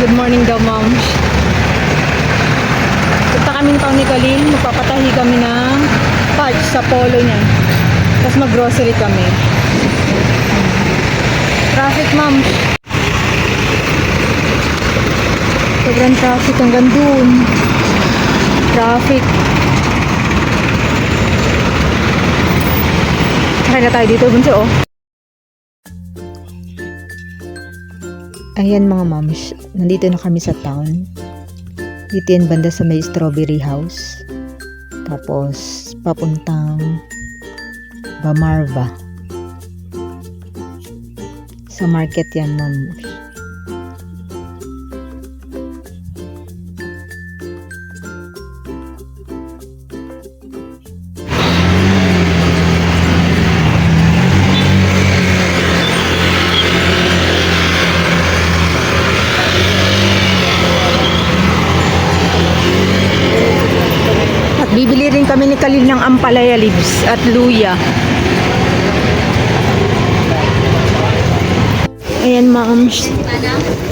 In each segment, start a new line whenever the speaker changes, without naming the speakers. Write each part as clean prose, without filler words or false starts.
Good morning daw, ma'am. Punta kaming taon ni Kalin. Magpapatahi kami ng parts sa polo niya. Tapos mag-grocery kami. Traffic, ma'am. Sobrang traffic hanggang dun. Traffic. Kaya na tayo dito, bunso, oh. Ayan mga moms, nandito na kami sa town. Dito yan banda sa may strawberry house. Tapos papuntang Bamarva. Sa market yan, moms. Bibili rin kami ni Kalin ng ampalaya leaves at luya. Ayan, moms.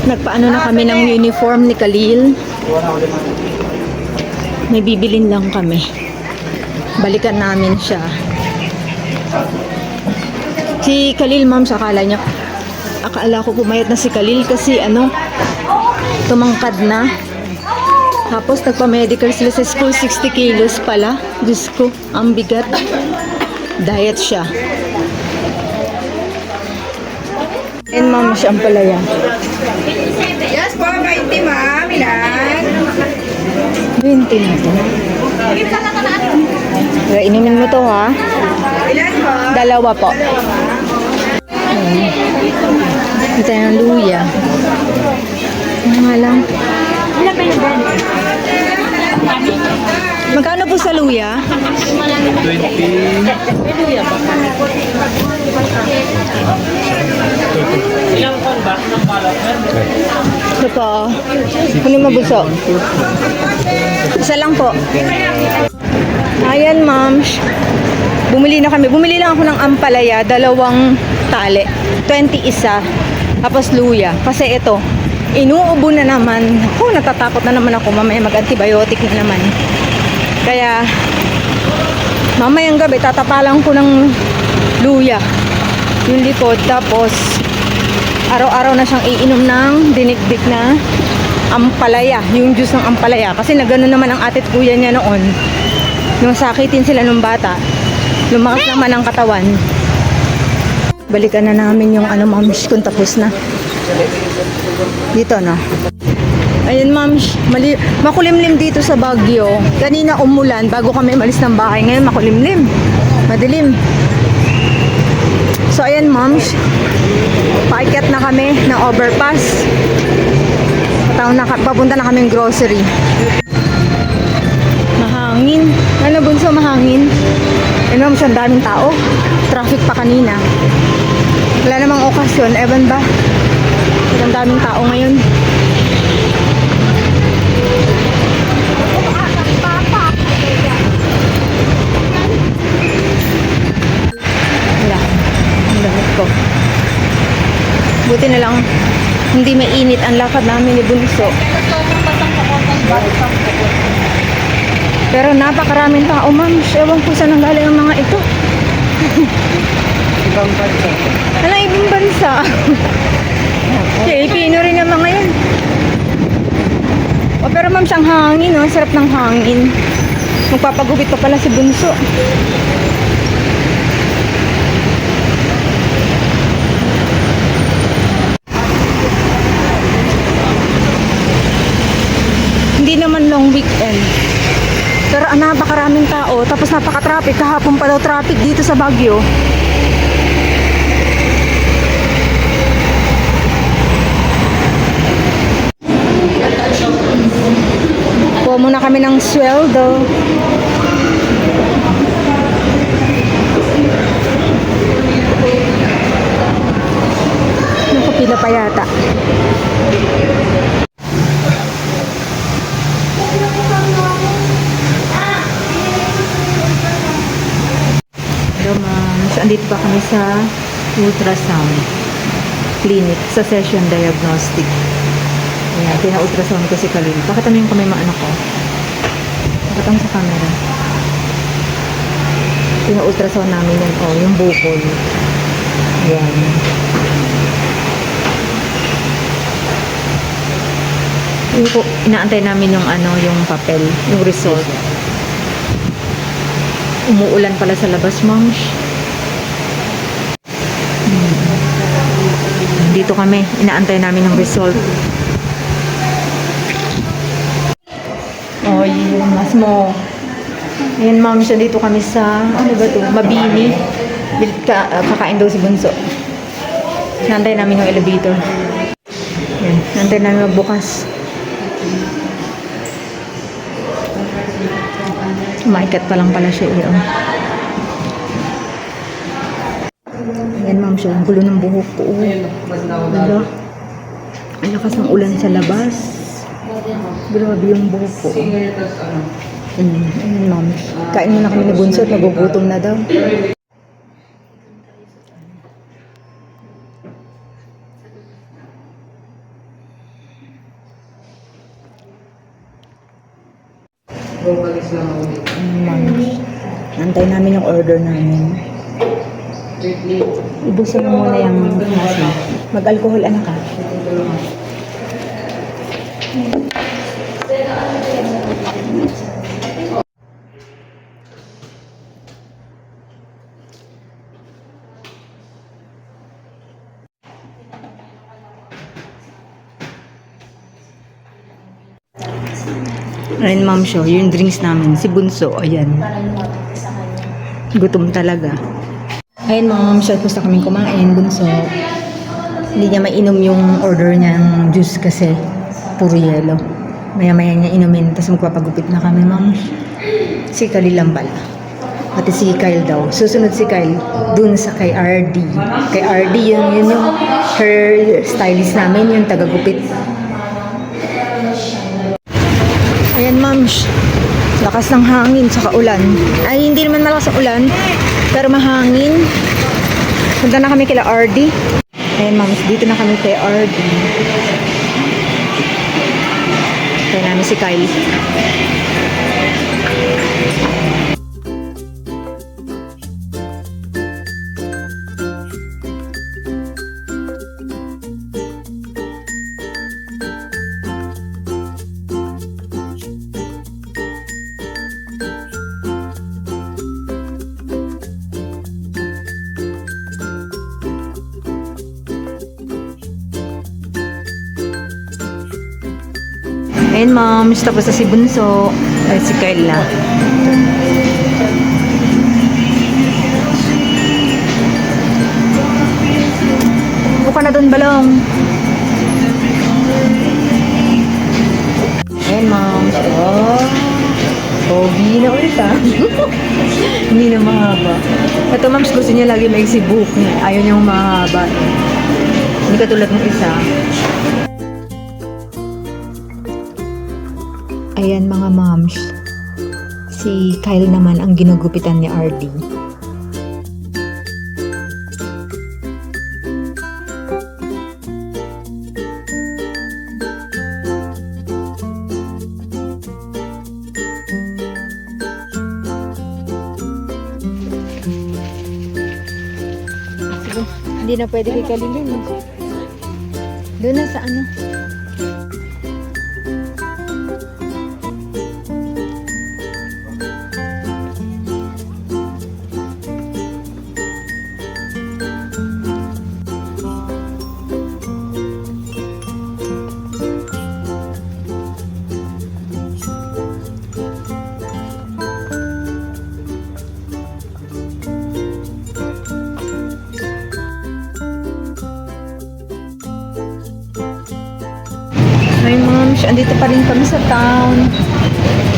Nagpaano na kami ng uniform ni Kalil. May bibilin lang kami. Balikan namin siya. Si Kalil, moms, akala ko pumayat na si Kalil kasi tumangkad na. Tapos nagpa-medical sila sa school, 60 kilos pala. Diyos ko, ang bigat. Diet siya. And ma'am, siya ang palaya.
Yes po, 20 ma'am. Ilan?
20 na to. Kaya inumin mo to, ha?
Ilan po?
Dalawa po. Ito yung luya. Ano nga lang? Magkano po sa luya?
20. Ilang kon ba?
Ito po. Kunin mo buso. Isa lang po. Ayan, ma'am. Bumili na kami. Bumili lang ako ng ampalaya, 2 tali. 20 isa. Tapos luya. Kasi ito, inuubo na naman. Ako, natatakot na naman ako. Mamaya mag-antibiotic na naman. Kaya, mamayang gabi, tatapalan ko ng luya. Yung likod. Tapos, araw-araw na siyang iinom ng dinikdik na ampalaya. Yung juice ng ampalaya. Kasi nagano naman ang ate at kuya niya noon. Nung sakitin sila nung bata, lumakas naman ang katawan. Balikan na namin yung moms, kung tapos na. Dito na. Ayun, ma'am, makulimlim dito sa Baguio. Kanina umulan bago kami malis ng bahay. Ngayon makulimlim. Madilim. So ayan, ma'am, paakyat na kami ng overpass. Papunta na kaming grocery. Mahangin. Ano, bunso, mahangin? Ano, ma'am, ang daming tao. Traffic pa kanina. Wala namang okasyon. Ewan ba? Ang daming tao ngayon. Wala. Ang lamig ko. Buti na lang hindi mainit ang lakad namin ni Bunso. Pero napakaraming tao, ma'am. Ewan ko saan nanggaling ang mga ito.
Ibang bansa.
Alang ibang bansa. Pilipino rin yung mga yun. O, pero ma'am, siyang hangin, no? Sarap ng hangin. Magpapagupit pa pala si Bunso. Hindi naman long weekend. Pero napakaraming tao. Tapos napaka-traffic. Kahapon pa daw traffic dito sa Baguio. Kuha muna kami ng sweldo. Nakapila pa yata. Hello, ma'am. Andito pa kami sa ultrasound clinic sa session diagnostic. Ayan, pina-ultrasound ko si Kalin. Bakit ano yung kamay mga anak ko? Bakit ang sa camera? Pina-ultrasound namin yan. Oh, yung bukol. Ayan. Yung po, inaantay namin yung ano, yung papel, yung result. Umuulan pala sa labas, moms. Dito kami, inaantay namin yung result. Oh, yun, mas mo. Ayan, moms, dito kami sa, ano ba to? Mabini. Kakain daw si Bunso. Inaantay namin yung elevator. Ayan, inaantay namin magbukas. Maikat pa lang pala siya eh. Oh. Ayan, ma'am, siya. Ang gulo ng buhok ko. Wala. Ang lakas ng ulan sa labas. Grabe yung buhok ko. Ayan, ma'am. Kain muna kami ni Bunso at nagugutom na daw. Ma'am. Nantay namin yung order namin. Ibusin mo muna yung klase. Mag-alcohol, anak ka. Ayan, ma'am, show. Yung drinks namin. Si Bunso, ayan. Gutom talaga. Ayan, ma'am, show. Gusto kaming kumain. Bunso. Hindi niya mainom yung order niyang juice kasi puro yelo. Maya-maya niya inumin. Tapos magpapagupit na kami, ma'am. Si Kyle lang pala. Pati si Kyle daw. Susunod si Kyle dun sa kay RD. Kay RD, yun yung hair stylist namin, yung tagagupit. Ayan, ma'ams. Lakas ng hangin sa ulan. Ay, hindi naman malakas ang ulan, pero mahangin. Punta na kami kila RD. Ayan, ma'ams. Dito na kami kay RD. Kaya namin si Kyle. Ayan, moms. Tapos na si Bunso. Ay, si Kyle na. Buka na doon, balong. Ayan, moms. Oh. Pogi na ulit, ah. Hindi na mahaba. Ito, moms, gusto niya lagi may buhok niya. Ayaw niyang mahaba. Hindi katulad ng isa. Ayan, mga moms. Si Kyle naman ang ginugupitan ni RD. Sige, hindi na pwede kay Kalilin. Doon na sa ano. Hi, moms. Andito pa rin kami sa town.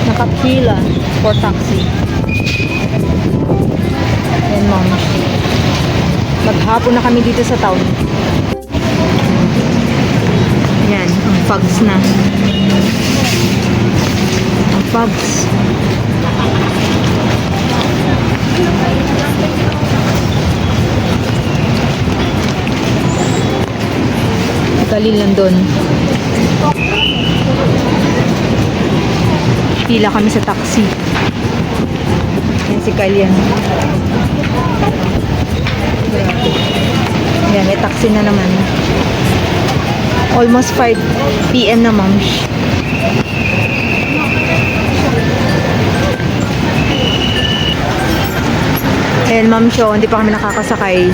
Nakapila for taxi. Ayan, moms. Maghapon na kami dito sa town. Ayan, ang fogs na. Ang fogs. Kalil lang doon. Pila kami sa taxi. Yan si Kyle yan. Yan, may taxi na naman. Almost 5 PM na, ma'am. Ayan, ma'am, show. Hindi pa kami nakakasakay.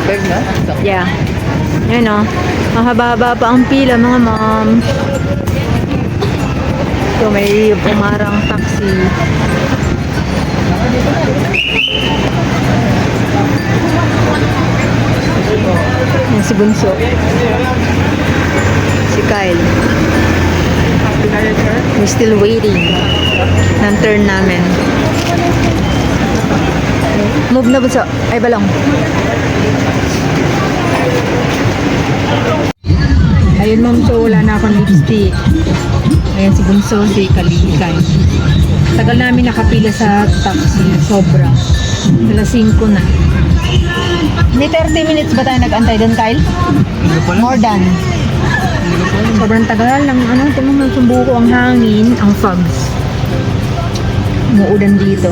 Bag na?
Yeah. Ayan, o. Mahaba-haba pa ang pila, mga ma'am. So, may umarang taxi. Yan si Bunso. Si Kyle. We're still waiting ng turn namin. Move na, Bunso. Ay, balong. Ayun, ma'am, so wala na akong lipstick. Ayan si Bunso, si Kalikay. Tagal namin nakapila sa taxi. Sobra. Alas 5 na. May 30 minutes ba tayo nag-antay doon, Kyle? More than. Sobrang tagal ng ano, tumang sumbuko ang hangin, ang fogs. Umuulan dito.